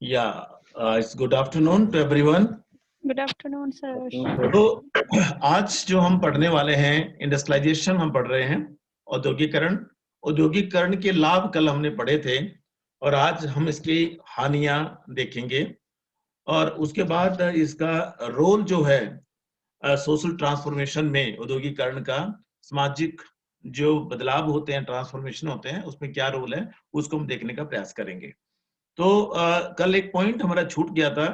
Yeah, it's good afternoon to everyone. Good afternoon sir. तो आज जो हम पढ़ने वाले हैं इंडस्ट्रियलाइजेशन हम पढ़ रहे हैं, औद्योगिकरण। औद्योगिकरण के लाभ कल हमने पढ़े थे और आज हम इसकी हानियां देखेंगे और उसके बाद इसका रोल जो है सोशल ट्रांसफॉर्मेशन में औद्योगिकरण का, सामाजिक जो बदलाव होते हैं, ट्रांसफॉर्मेशन होते हैं, उसमें क्या रोल है उसको हम देखने का प्रयास करेंगे। तो कल एक पॉइंट हमारा छूट गया था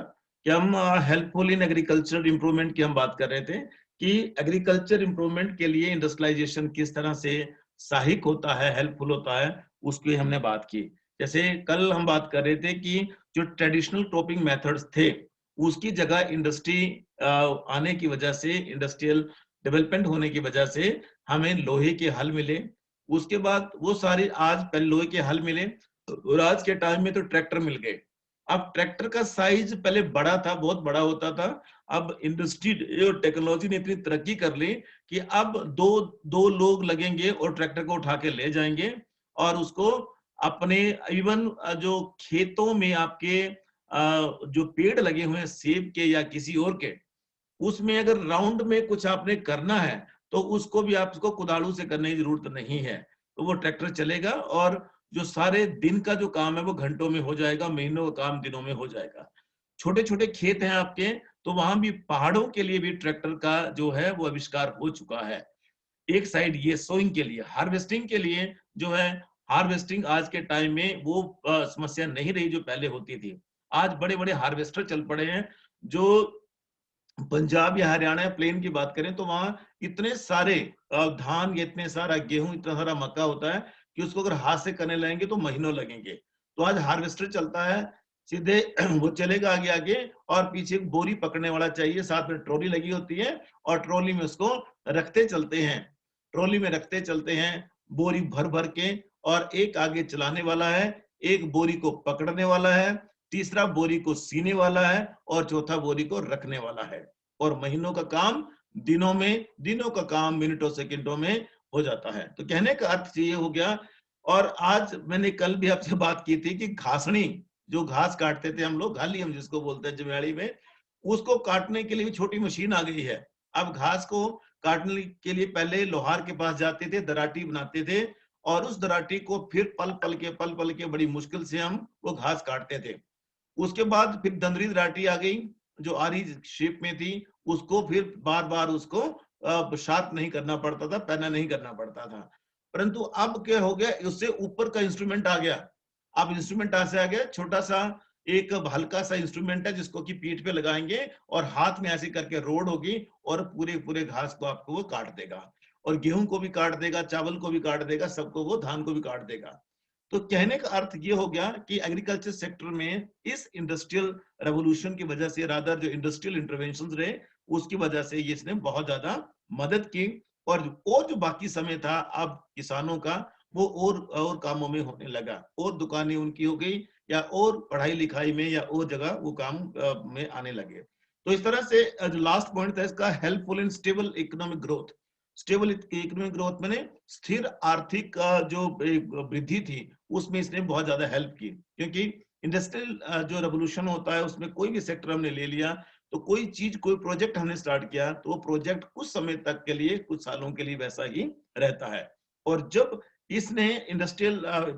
कि हम हेल्पफुल इन एग्रीकल्चर इंप्रूवमेंट की हम बात कर रहे थे कि एग्रीकल्चर इंप्रूवमेंट के लिए इंडस्ट्रियलाइजेशन किस तरह से सहायक होता है, हेल्पफुल होता है, उसकी हमने बात की। जैसे कल हम बात कर रहे थे कि जो ट्रेडिशनल क्रॉपिंग मेथड्स थे उसकी जगह इंडस्ट्री आने की वजह से, इंडस्ट्रियल डेवलपमेंट होने की वजह से हमें लोहे के हल मिले। उसके बाद वो सारे आज पहले लोहे के हल मिले और आज के टाइम में तो ट्रैक्टर मिल गए। अब ट्रैक्टर का साइज पहले बड़ा था, बहुत बड़ा होता था। अब इंडस्ट्री और टेक्नोलॉजी ने इतनी तरक्की कर ली कि अब दो दो लोग लगेंगे और ट्रैक्टर को उठा के ले जाएंगे और उसको अपने इवन जो खेतों में आपके जो पेड़ लगे हुए हैं सेब के या किसी और के, उसमें अगर राउंड में कुछ आपने करना है तो उसको भी आपको कुदाड़ू से करने की जरूरत नहीं है। तो वो ट्रैक्टर चलेगा और जो सारे दिन का जो काम है वो घंटों में हो जाएगा, महीनों का काम दिनों में हो जाएगा। छोटे छोटे खेत हैं आपके, तो वहां भी पहाड़ों के लिए भी ट्रैक्टर का जो है वो आविष्कार हो चुका है। एक साइड ये सोइंग के लिए, हार्वेस्टिंग के लिए जो है, हार्वेस्टिंग आज के टाइम में वो समस्या नहीं रही जो पहले होती थी। आज बड़े बड़े हार्वेस्टर चल पड़े हैं। जो पंजाब या हरियाणा या प्लेन की बात करें तो वहां इतने सारे धान, इतने सारा गेहूं, इतना सारा मक्का होता है कि उसको अगर हाथ से करने लगेंगे तो महीनों लगेंगे। तो आज हार्वेस्टर चलता है, सीधे वो चलेगा आगे आगे और पीछे एक बोरी पकड़ने वाला चाहिए, साथ में ट्रॉली लगी होती है और ट्रॉली में उसको रखते चलते हैं, ट्रॉली में रखते चलते हैं बोरी भर भर के। और एक आगे चलाने वाला है, एक बोरी को पकड़ने वाला है, तीसरा बोरी को सीने वाला है और चौथा बोरी को रखने वाला है। और महीनों का काम दिनों में, दिनों का काम मिनटों सेकंडों में हो जाता है। तो कहने का अर्थ ये हो गया। और आज मैंने कल भी आपसे बात की थी कि घासनी, जो घास काटते थे हम लोग, घाली हम जिसको बोलते हैं जमेड़ी में, उसको काटने के लिए भी छोटी मशीन आ गई है। अब घास को काटने के लिए पहले लोहार के पास जाते थे, दराटी बनाते थे और उस दराटी को फिर पल पल के बड़ी मुश्किल से हम वो घास काटते थे। उसके बाद फिर दंदरी दराटी आ गई जो आरी शेप में थी, उसको फिर बार बार उसको शार्प नहीं करना पड़ता था, पैना नहीं करना पड़ता था। परंतु अब क्या हो गया, उससे ऊपर का इंस्ट्रूमेंट आ गया। अब इंस्ट्रूमेंट ऐसे आ गया, छोटा सा एक हल्का सा इंस्ट्रूमेंट है जिसको कि पीठ पे लगाएंगे और हाथ में ऐसे करके रोड होगी और पूरे पूरे घास को आपको वो काट देगा। और गेहूं को भी काट देगा, चावल को भी काट देगा, सबको वो, धान को भी काट देगा। तो कहने का अर्थ ये हो गया कि एग्रीकल्चर सेक्टर में इस इंडस्ट्रियल रेवोल्यूशन की वजह से, रादर जो इंडस्ट्रियल इंटरवेंशन रहे उसकी वजह से ये इसने बहुत ज्यादा मदद की। और जो बाकी समय था अब किसानों का, वो और कामों में होने लगा, और दुकानें उनकी हो गई या और पढ़ाई लिखाई में या और जगह वो काम में आने लगे। तो इस तरह से जो लास्ट पॉइंट था इसका, helpful in stable economic growth. Stable economic growth मैंने स्थिर आर्थिक जो वृद्धि थी उसमें इसने बहुत ज्यादा हेल्प की। क्योंकि इंडस्ट्रियल जो रेवोल्यूशन होता है उसमें कोई भी सेक्टर हमने ले लिया, तो कोई चीज, कोई प्रोजेक्ट हमने स्टार्ट किया तो वो प्रोजेक्ट कुछ समय तक के लिए, कुछ सालों के लिए वैसा ही रहता है। और जब इसने इंडस्ट्रियल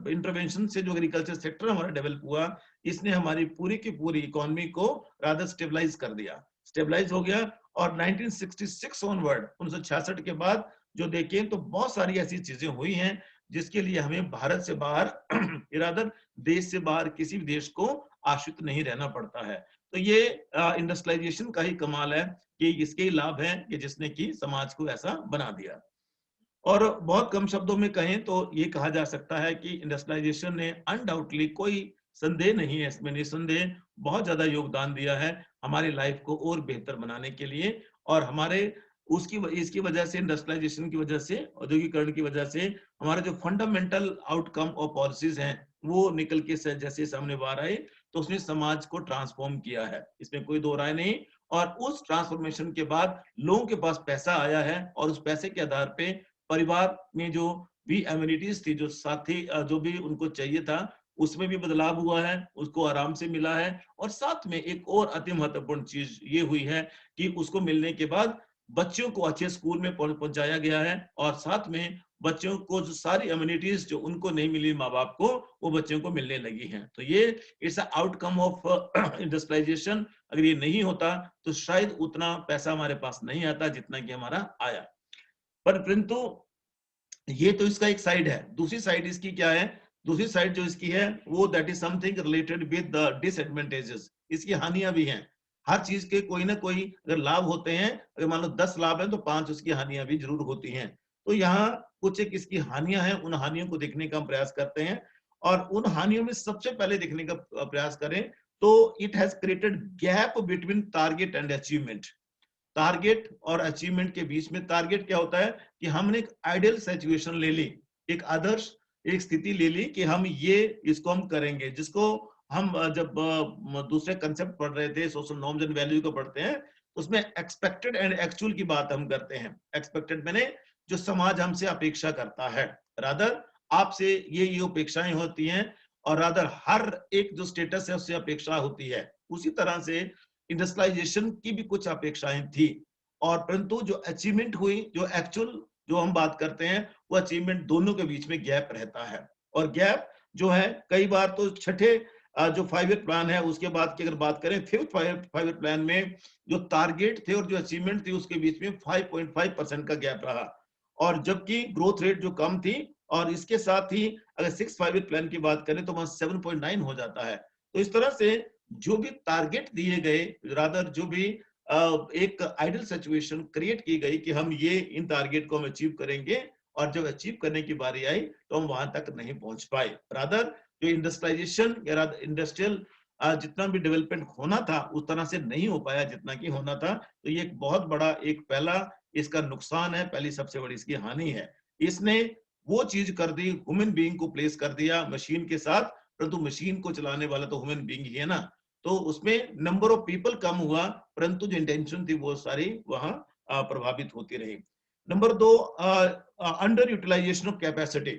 इंटरवेंशन से जो एग्रीकल्चर सेक्टर हमारा डेवलप हुआ, इसने हमारी पूरी की पूरी इकोनॉमी को रादर स्टेबलाइज कर दिया, स्टेबलाइज हो गया। और 1966 ऑनवर्ड, 1966 के बाद जो देखें तो बहुत सारी ऐसी चीजें हुई हैं जिसके लिए हमें भारत से बाहर इरादर देश से बाहर किसी भी देश को आश्रित नहीं रहना पड़ता है। तो ये इंडस्ट्रियलाइजेशन का ही कमाल है कि इसके लाभ है कि जिसने कि समाज को ऐसा बना दिया। और बहुत कम शब्दों में कहें तो ये कहा जा सकता है कि इंडस्ट्रियलाइजेशन ने अनडाउटली, कोई संदेह नहीं है इसमें, निसंदेह बहुत ज्यादा योगदान दिया है हमारी लाइफ को और बेहतर बनाने के लिए। और हमारे उसकी इसकी वजह से, इंडस्ट्रियलाइजेशन की वजह से, औद्योगिकरण की वजह से हमारे जो फंडामेंटल आउटकम और पॉलिसीज हैं वो निकल के जैसे सामने बाहर आए, तो उसने समाज को ट्रांसफॉर्म किया है, इसमें कोई दो राय नहीं। और उस ट्रांसफॉर्मेशन के बाद लोगों के पास पैसा आया है और उस पैसे के आधार पे परिवार में जो भी एम्यूनिटीज थी, जो साथी जो भी उनको चाहिए था, उसमें भी बदलाव हुआ है, उसको आराम से मिला है। और साथ में एक और अति महत्वपूर्ण चीज ये हुई है कि उसको मिलने के बाद बच्चों को अच्छे स्कूल में पहुंचाया गया है, और साथ में बच्चों को जो सारी अम्यूनिटीज जो उनको नहीं मिली माँ बाप को, वो बच्चों को मिलने लगी हैं। तो ये इट्स आउटकम ऑफ इंडस्ट्रियलाइजेशन। अगर ये नहीं होता तो शायद उतना पैसा हमारे पास नहीं आता जितना कि हमारा आया। पर परंतु ये तो इसका एक साइड है। दूसरी साइड इसकी क्या है? दूसरी साइड जो इसकी है वो that is something related with the disadvantages. इसकी हानियां भी हैं। हर चीज के कोई ना कोई अगर लाभ होते हैं, अगर मान लो 10 लाभ हैं तो 5 उसकी हानियां भी जरूर होती हैं। तो यहाँ कुछ एक इसकी हानियां हैं, उन हानियों को देखने का हम प्रयास करते हैं। और उन हानियों में सबसे पहले देखने का प्रयास करें तो it has created gap between target and achievement. Target और अचीवमेंट के बीच में, टारगेट क्या होता है कि हमने एक आइडियल सिचुएशन ले ली, एक आदर्श एक स्थिति ले ली कि हम ये इसको हम करेंगे, जिसको हम जब दूसरे कंसेप्ट पढ़ रहे थे, सोशल नॉर्म्स एंड वैल्यू को पढ़ते हैं, तो उसमें एक्सपेक्टेड एंड एक्चुअल की बात हम करते हैं। एक्सपेक्टेड मैंने जो समाज हमसे अपेक्षा करता है, रादर आपसे ये अपेक्षाएं होती हैं, और रादर हर एक जो स्टेटस है उससे अपेक्षा होती है। उसी तरह से इंडस्ट्रियलाइजेशन की भी कुछ अपेक्षाएं थी, और परंतु जो अचीवमेंट हुई, जो एक्चुअल जो हम बात करते हैं, वो अचीवमेंट दोनों के बीच में गैप रहता है। और गैप जो है कई बार तो छठे जो 5 ईयर प्लान है उसके बाद की अगर बात करें, फिफ्थ 5 ईयर प्लान में जो टारगेट थे और जो अचीवमेंट थी उसके बीच में 5.5% का गैप रहा, और जबकि ग्रोथ रेट जो कम थी। और इसके साथ ही अगर 6 5 ईयर प्लान की बात करें तो वहां 7.9 हो जाता है। तो इस तरह से जो भी टारगेट दिए गए, रादर जो भी एक आइडियल सिचुएशन क्रिएट की गई कि हम ये इन टारगेट को हम अचीव करेंगे, और जब अचीव करने की बारी आई तो हम वहां तक नहीं पहुंच पाए। रादर जो इंडस्ट्रियलाइजेशन या इंडस्ट्रियल जितना भी डेवलपमेंट होना था उस तरह से नहीं हो पाया जितना कि होना था। तो ये एक बहुत बड़ा एक पहला इसका नुकसान है, पहली सबसे बड़ी इसकी हानि है। इसने वो चीज कर दी, ह्यूमन बीइंग को प्लेस कर दिया मशीन के साथ, परंतु मशीन को चलाने वाला तो ह्यूमन बीइंग ही है ना। तो उसमें नंबर ऑफ पीपल कम हुआ, परंतु जो इंटेंशन थी वो सारी वहां प्रभावित होती रही। Number 2, under utilisation of capacity.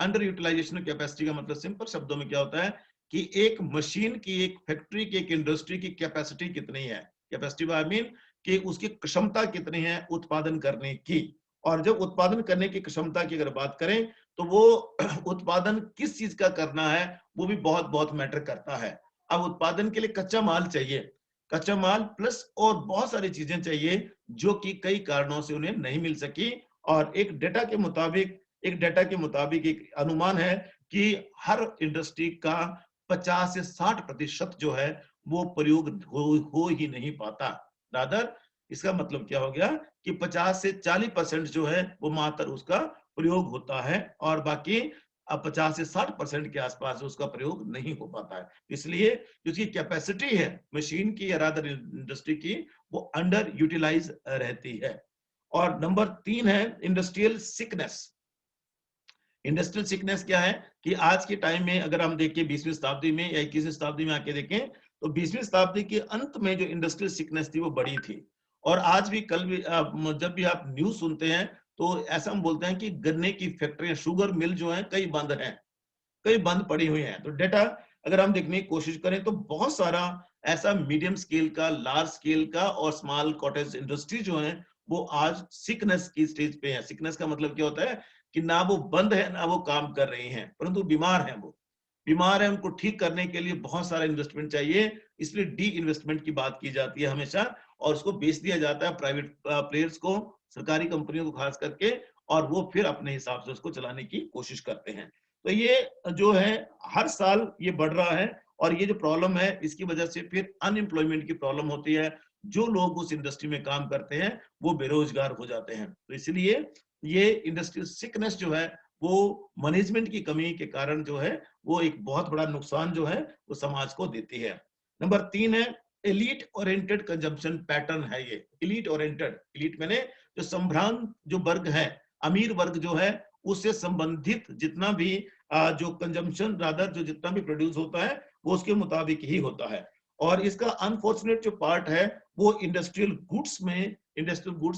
Under utilisation of capacity का मतलब सिंपल शब्दों में क्या होता है कि एक मशीन की, एक फैक्ट्री की, एक इंडस्ट्री की कैपेसिटी कितनी है। कैपेसिटी आई मीन कि उसकी क्षमता कितनी है उत्पादन करने की। और जब उत्पादन करने की क्षमता की अगर बात करें तो वो उत्पादन किस चीज का करना है वो भी बहुत बहुत मैटर करता है। अब उत्पादन के लिए कच्चा माल चाहिए, कच्चा माल प्लस और बहुत सारी चीजें चाहिए जो कि कई कारणों से उन्हें नहीं मिल सकी। और एक डेटा के मुताबिक एक अनुमान है कि हर इंडस्ट्री का 50 से 60% जो है वो प्रयोग हो ही नहीं पाता। रादर इसका मतलब क्या हो गया कि 50 से 40% जो है वो मात्र उसका प्रयोग होता है, और बाकी 50 से 60% के आसपास उसका प्रयोग नहीं हो पाता है। इसलिए जो उसकी कैपेसिटी है मशीन की या रादर इंडस्ट्री की, वो अंडर यूटिलाइज रहती है। और नंबर 3 है इंडस्ट्रियल सिकनेस। इंडस्ट्रियल सिकनेस क्या है कि आज के टाइम में अगर हम देखें 20वीं शताब्दी में या 21वीं शताब्दी में आके देखें, तो 20वीं शताब्दी के अंत में जो इंडस्ट्रियल सिकनेस थी वो बड़ी थी। और आज भी कल भी जब भी आप न्यूज सुनते हैं तो ऐसा हम बोलते हैं कि गन्ने की फैक्ट्रियां, शुगर मिल जो है कई बंद हैं, कई बंद पड़ी हुई हैं। तो डेटा अगर हम देखने की कोशिश करें तो बहुत सारा ऐसा मीडियम स्केल का, लार्ज स्केल का और स्मॉल कॉटेज इंडस्ट्री जो है वो आज सिकनेस की स्टेज पे है। सिकनेस का मतलब क्या होता है कि ना वो बंद है ना वो काम कर रही हैं, परंतु बीमार हैं। वो बीमार है, उनको ठीक करने के लिए बहुत सारा इन्वेस्टमेंट चाहिए, इसलिए डी इन्वेस्टमेंट की बात की जाती है हमेशा, और उसको बेच दिया जाता है प्राइवेट प्लेयर्स को, सरकारी कंपनियों को खास करके, और वो फिर अपने हिसाब से उसको चलाने की कोशिश करते हैं। तो ये जो है हर साल ये बढ़ रहा है, और ये जो प्रॉब्लम है इसकी वजह से फिर अनएम्प्लॉयमेंट की प्रॉब्लम होती है। जो लोग उस इंडस्ट्री में काम करते हैं वो बेरोजगार हो जाते हैं। तो इसलिए ये इंडस्ट्रियल सिकनेस जो है वो मैनेजमेंट की कमी के कारण जो है वो एक बहुत बड़ा नुकसान जो है वो समाज को देती है। नंबर 3 है एलीट ओरिएंटेड कंजम्पशन पैटर्न है। ये एलीट ओरिएंटेड, एलीट मैंने जो संभ्रांत जो वर्ग है, अमीर वर्ग जो है, उससे संबंधित जितना भी जो कंजम्पशन रादर जो जितना भी प्रोड्यूस होता है वो उसके मुताबिक ही होता है। और इसका अनफॉर्चुनेट जो पार्ट है वो इंडस्ट्रियल गुड्स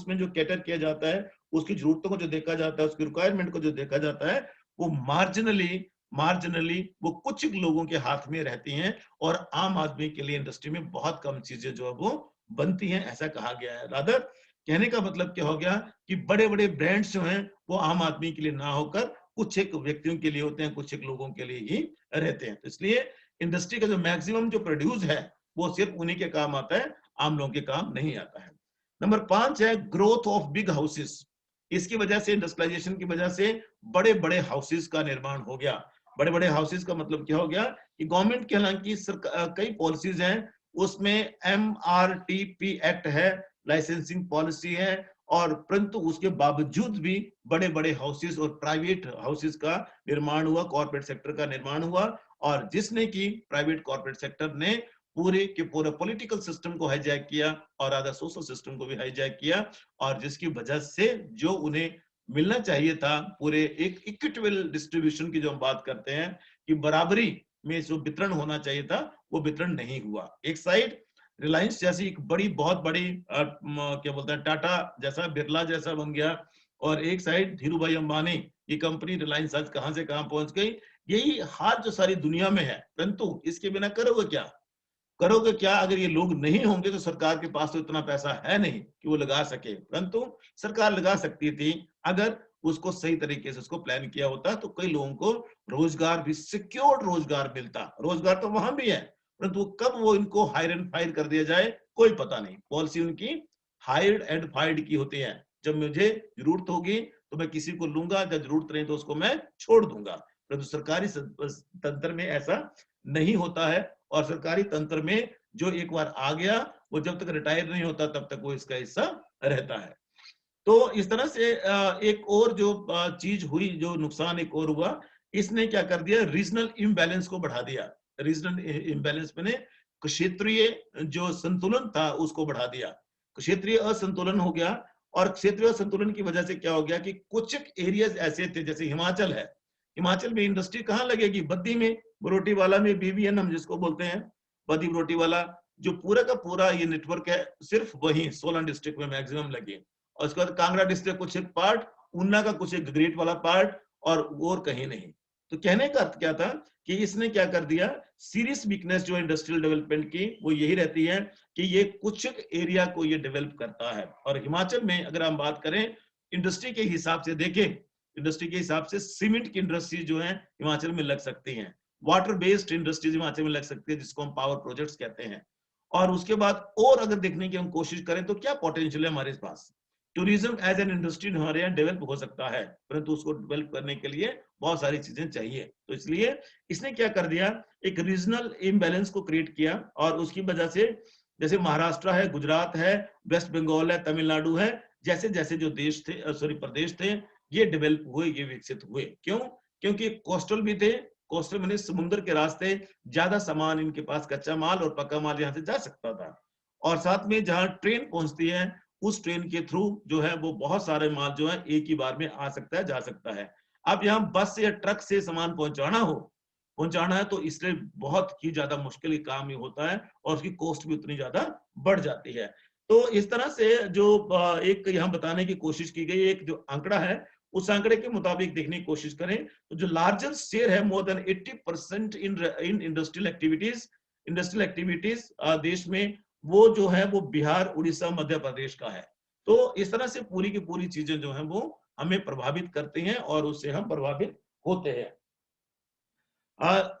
में जो कैटर किया जाता है, उसकी जरूरतों को जो देखा जाता है, उसकी रिक्वायरमेंट को जो देखा जाता है, वो मार्जिनली मार्जिनली वो कुछ लोगों के हाथ में रहती हैं और आम आदमी के लिए इंडस्ट्री में बहुत कम चीजें जो है वो बनती हैं, ऐसा कहा गया है। रादर कहने का मतलब क्या हो गया कि बड़े बड़े ब्रांड्स जो हैं वो आम आदमी के लिए ना होकर कुछ एक व्यक्तियों के लिए होते हैं, कुछ एक लोगों के लिए ही रहते हैं। तो इसलिए इंडस्ट्री का जो मैक्सिमम जो प्रोड्यूस है वो सिर्फ उन्हीं के काम आता है, आम लोगों के काम नहीं आता है। नंबर 5 है ग्रोथ ऑफ बिग हाउसेस। इसकी वजह से, इंडस्ट्रियलाइजेशन की वजह से बड़े बड़े हाउसेस का निर्माण हो गया। बड़े बड़े हाउसेस का मतलब क्या हो गया कि गवर्नमेंट के हालांकि कई पॉलिसीज हैं, उसमें MRTP एक्ट है, लाइसेंसिंग पॉलिसी है, और परंतु उसके बावजूद भी बड़े बड़े हाउसेस और प्राइवेट हाउसेस का निर्माण हुआ, कॉर्पोरेट सेक्टर का निर्माण हुआ, और जिसने की प्राइवेट कॉर्पोरेट सेक्टर ने पूरे के पूरे पॉलिटिकल सिस्टम को हाईजैक किया और आधा सोशल सिस्टम को भी हाईजैक किया, और जिसकी वजह से जो उन्हें मिलना चाहिए था, पूरे एक इक्विटेबल डिस्ट्रीब्यूशन की जो हम बात करते हैं कि बराबरी में जो वितरण होना चाहिए था वो वितरण नहीं हुआ। एक साइड रिलायंस जैसी एक बड़ी, बहुत बड़ी क्या बोलते हैं, टाटा जैसा, बिरला जैसा बन गया, और एक साइड धीरू भाई अंबानी की कंपनी रिलायंस आज कहां से कहां पहुंच गई। यही हाल जो सारी दुनिया में है, परंतु इसके बिना करोगे क्या? करोगे क्या? अगर ये लोग नहीं होंगे तो सरकार के पास तो इतना पैसा है नहीं कि वो लगा सके, परंतु सरकार लगा सकती थी अगर उसको सही तरीके से उसको प्लान किया होता, तो कई लोगों को रोजगार भी, सिक्योर्ड रोजगार मिलता। रोजगार तो वहां भी है, परंतु कब वो इनको हायर एंड फायर कर दिया जाए कोई पता नहीं। पॉलिसी उनकी हायर्ड एंड फायर्ड की होती है, जब मुझे जरूरत होगी तो मैं किसी को लूंगा, जब जरूरत नहीं तो उसको मैं छोड़ दूंगा। परंतु सरकारी तंत्र में ऐसा नहीं होता है, और सरकारी तंत्र में जो एक बार आ गया वो जब तक रिटायर नहीं होता तब तक वो इसका हिस्सा रहता है। तो इस तरह से एक और जो चीज हुई, जो नुकसान एक और हुआ, इसने क्या कर दिया, रीजनल इम्बैलेंस को बढ़ा दिया। रीजनल इम्बैलेंस मैंने क्षेत्रीय जो संतुलन था उसको बढ़ा दिया, क्षेत्रीय असंतुलन हो गया। और क्षेत्रीय असंतुलन की वजह से क्या हो गया कि कुछ एरियाज ऐसे थे, जैसे हिमाचल है, हिमाचल में इंडस्ट्री कहाँ लगेगी? बद्दी में, बरोटी वाला में, BBN हम जिसको बोलते हैं, बद्दी बरोटी वाला, जो पूरा का पूरा ये नेटवर्क है, सिर्फ वही सोलन डिस्ट्रिक्ट में मैक्सिमम लगे। और उसके बाद कांगड़ा डिस्ट्रिक्ट कुछ एक पार्ट, ऊना का कुछ एक ग्रेट वाला पार्ट, और कहीं नहीं। तो कहने का अर्थ क्या था कि इसने क्या कर दिया, सीरियस वीकनेस जो इंडस्ट्रियल डेवलपमेंट की वो यही रहती है कि ये कुछ एरिया को ये डेवलप करता है। और हिमाचल में अगर हम बात करें इंडस्ट्री के हिसाब से देखें, इंडस्ट्री के हिसाब से सीमेंट की इंडस्ट्री जो है हिमाचल में लग सकती है, वाटर बेस्ड इंडस्ट्रीज हिमाचल में लग सकती है, जिसको हम पावर प्रोजेक्ट्स कहते हैं। और उसके बाद और अगर देखने की हम कोशिश करें तो क्या पोटेंशियल है हमारे पास, टूरिज्म एज एन इंडस्ट्री हमारे यहाँ डेवलप हो सकता है, परंतु उसको डेवलप करने के लिए बहुत सारी चीजें चाहिए। तो इसलिए इसने क्या कर दिया, एक रीजनल इम्बैलेंस को क्रिएट किया, और उसकी वजह से जैसे महाराष्ट्र है, गुजरात है, वेस्ट बंगाल है, तमिलनाडु है, जैसे जैसे जो देश थे, सॉरी प्रदेश थे, ये डेवलप हुए, ये विकसित हुए। क्यों? क्योंकि कोस्टल भी थे, कोस्टल मैंने समुद्र के रास्ते ज्यादा सामान, इनके पास कच्चा माल और पक्का माल यहाँ से जा सकता था। और साथ में जहाँ ट्रेन पहुंचती है, उस ट्रेन के थ्रू जो है वो बहुत सारे माल जो है एक ही बार में आ सकता है, जा सकता है। अब यहाँ बस या ट्रक से सामान पहुंचाना है तो इसलिए बहुत ही ज्यादा मुश्किल काम ही होता है, और उसकी कॉस्ट भी उतनी ज्यादा बढ़ जाती है। तो इस तरह से जो एक यहाँ बताने की कोशिश की गई, एक जो आंकड़ा है, उस आंकड़े के मुताबिक देखने की कोशिश करें तो जो लार्जर शेयर है, more than 80% in industrial activities देश में, वो जो है वो बिहार, उड़ीसा, मध्य प्रदेश का है। तो इस तरह से पूरी की पूरी चीजें जो हैं वो हमें प्रभावित करती हैं और उससे हम प्रभावित होते हैं।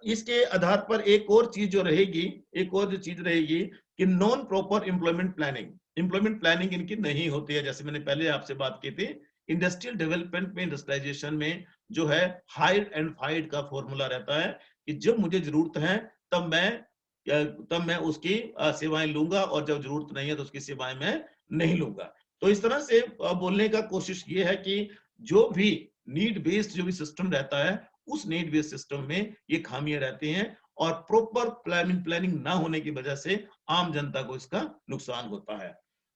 इसके आधार पर एक और चीज जो रहेगी, एक और जो चीज रहेगी कि नॉन प्रॉपर इंप्लॉयमेंट प्लानिंग इनकी नहीं होती है। जैसे मैंने पहले आपसे बात की थी, इंडस्ट्रियल डेवलपमेंट में, इंडस्ट्रियलाइजेशन में जो है हायर एंड फाइड का फॉर्मूला रहता है कि जब मुझे जरूरत है तब मैं उसकी सेवाएं लूंगा, और जब जरूरत नहीं है तो उसकी सेवाएं मैं नहीं लूंगा। तो इस तरह से बोलने का कोशिश ये है कि जो भी नीड बेस्ड जो भी सिस्टम रहता है, उस नीड बेस्ड सिस्टम में ये खामियां रहती हैं, और प्रॉपर प्लानिंग ना होने की वजह से आम जनता को इसका नुकसान होता है।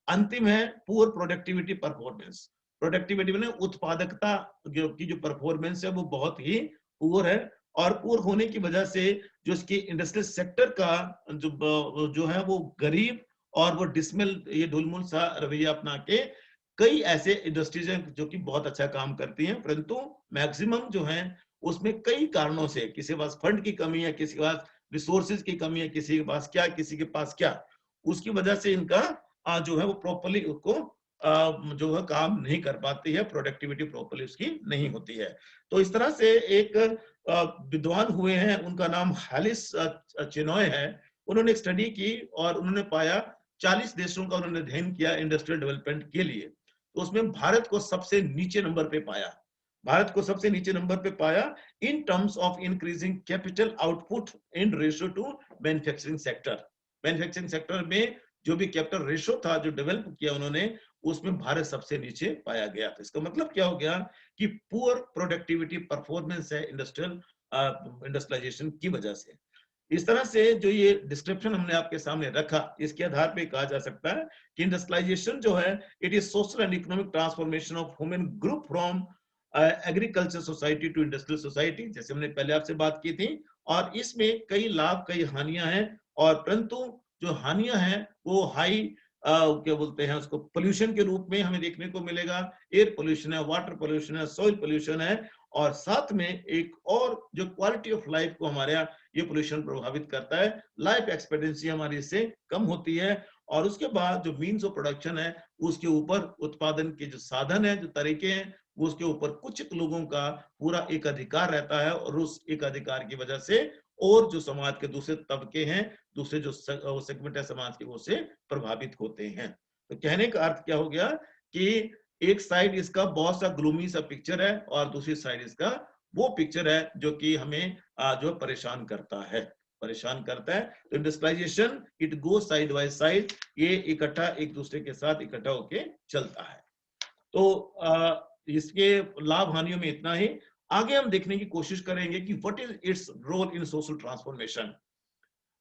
अंतिम है पुअर प्रोडक्टिविटी परफॉर्मेंस। प्रोडक्टिविटी में उत्पादकता की जो परफॉर्मेंस है वो बहुत ही पुअर है, और पुअर होने की वजह से जो इसकी इंडस्ट्रियल सेक्टर का जो है वो गरीब और वो डिसमिल, ये ढुलमुल सा रवैया अपना के कई ऐसे इंडस्ट्रीज हैं जो कि बहुत अच्छा काम करती हैं, परंतु मैक्सिमम जो हैं उसमें कई कारणों से, किसी के पास फंड की कमी है, किसी के पास रिसोर्सेज की कमी है, किसी के पास क्या, किसी के पास क्या, उसकी वजह से इनका जो है वो प्रॉपर्ली उसको जो है काम नहीं कर पाती है, प्रोडक्टिविटी प्रॉपर्ली उसकी नहीं होती है। तो इस तरह से एक विद्वान हुए हैं, उनका नाम हैलिस चिनॉय है। उन्होंने एक स्टडी की और उन्होंने पाया 40 देशों का उन्होंने अध्ययन किया इंडस्ट्रियल डेवलपमेंट के लिए। तो उसमें भारत को सबसे नीचे नंबर पे पाया। भारत को सबसे नीचे नंबर पे पाया in terms of increasing capital output in ratio two manufacturing sector. Manufacturing sector में जो भी कैपिटल रेशियो था जो डेवलप किया उन्होंने, उसमें भारत सबसे नीचे पाया गया। तो इसका मतलब क्या हो गया कि पुअर प्रोडक्टिविटी परफॉर्मेंस है इंडस्ट्रियल इंडस्ट्रियलाइजेशन की वजह से। इस तरह से जो ये डिस्क्रिप्शन हमने आपके सामने रखा, इसके आधार पे कहा जा सकता है कि इंडस्ट्रियलाइजेशन जो है, it is social and economic transformation of human group from agriculture society to industrial society, जैसे हमने पहले आपसे बात की थी। और इसमें कई लाभ, कई हानियां हैं, और परंतु जो हानियां हैं वो हाई क्या बोलते हैं उसको, पोल्यूशन के रूप में हमें देखने को मिलेगा। एयर पोल्यूशन है, वाटर पोल्यूशन है, सॉइल पोल्यूशन है, और साथ में एक और जो क्वालिटी ऑफ लाइफ को हमारे यहाँ ये पोल्यूशन प्रभावित करता है। लाइफ एक्सपेक्टेंसी हमारी इससे कम होती है। और उसके बाद जो मीन्स ऑफ प्रोडक्शन है, उसके ऊपर उत्पादन के जो साधन है, जो तरीके हैं, उसके ऊपर कुछ लोगों का पूरा एक अधिकार रहता है, और उस एक अधिकार की वजह से और जो समाज के दूसरे तबके हैं, दूसरे जो सेगमेंट है समाज के, वो से प्रभावित होते हैं। तो कहने का अर्थ क्या हो गया कि एक साइड इसका बहुत सा ग्लूमी सा पिक्चर है, और दूसरी साइड इसका वो पिक्चर है जो कि हमें जो परेशान करता है, परेशान करता है। तो industrialisation it go side by side, ये इकट्ठा एक दूसरे के साथ इकट्ठा होके चलता है। तो इसके लाभ हानियों में इतना ही। आगे हम देखने की कोशिश करेंगे कि what is its role in social transformation.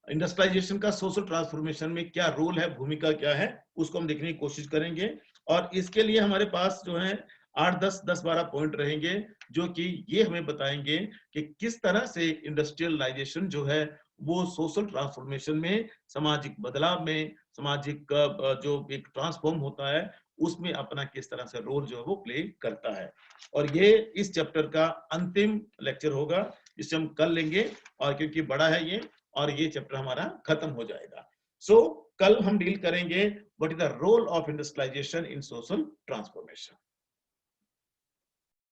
Industrialisation का सोशल ट्रांसफॉर्मेशन में क्या रोल है, भूमिका क्या है, उसको हम देखने की कोशिश करेंगे। और इसके लिए हमारे पास जो है 8-10-12 पॉइंट रहेंगे, जो कि ये हमें बताएंगे कि किस तरह से इंडस्ट्रियलाइजेशन जो है वो सोशल ट्रांसफॉर्मेशन में, सामाजिक बदलाव में, सामाजिक जो एक ट्रांसफॉर्म होता है उसमें अपना किस तरह से रोल जो है वो प्ले करता है। और ये इस चैप्टर का अंतिम लेक्चर होगा, जिसे हम कल लेंगे, और क्योंकि बड़ा है ये, और ये चैप्टर हमारा खत्म हो जाएगा। सो कल हम डील करेंगे what is the role of industrialisation in social transformation.